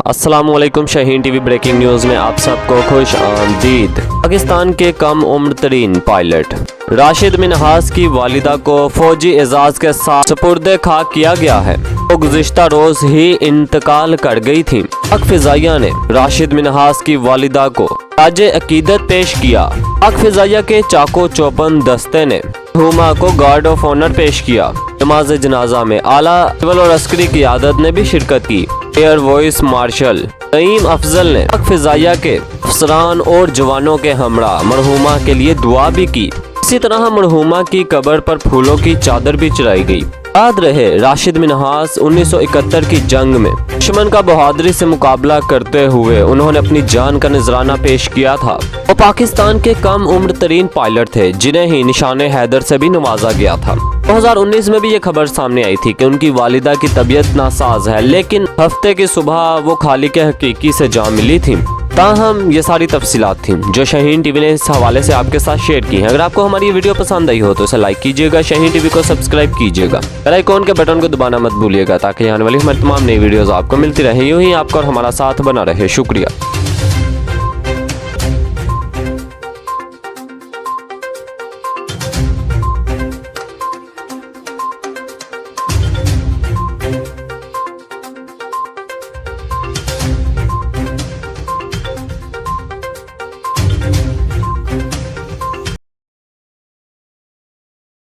अस्सलामुअलैकुम। Shaheen TV breaking news में आप सबको खुश आमदीद। पाकिस्तान के कम उम्र तरीन पायलट राशिद मिन्हास की वालिदा को फौजी एजाज के साथ सुपुर्द खाक किया गया है। वो गुज़िश्ता रोज ही इंतकाल कर गई थी। पाक फिजाइया ने राशिद मिन्हास की वालिदा को ताजे अकीदत पेश किया। पाक फिजाइया के चाको चौपन दस्ते ने मरहूमा को गार्ड ऑफ ऑनर पेश किया। नमाज जनाजा में आला सिविल और अस्करी क़ियादत ने भी शिरकत की। Air voice martial Naeem Afzal ने पाक फिजाइया के अफसरान और जवानों के हमरा मरहूमा के लिए दुआ भी की। इसी तरह मरहूमा की कब्र पर फूलों की चादर भी चढ़ाई गई। याद रहे, राशिद मिन्हास 1971 की जंग में दुश्मन का बहादुरी से मुकाबला करते हुए उन्होंने अपनी जान का नजराना पेश किया था। वो पाकिस्तान के कम उम्र तरीन पायलट थे जिन्हें ही निशाने हैदर से भी नवाजा गया था। 2019 में भी ये खबर सामने आई थी कि उनकी वालिदा की तबीयत नासाज है, लेकिन हफ्ते की सुबह वो खालिक हकीकी से जा मिली थी। ताहम ये सारी तफसीलात थी जो शाहीन टीवी ने इस हवाले से आपके साथ शेयर की हैं। अगर आपको हमारी ये वीडियो पसंद आई हो तो इसे लाइक कीजिएगा, शाहीन टीवी को सब्सक्राइब कीजिएगा, बेल आइकॉन के बटन को दबाना मत भूलिएगा ताकि आने वाली हमारी तमाम नई वीडियोस आपको मिलती रहे। यूं ही आपका और हमारा साथ बना रहे। शुक्रिया।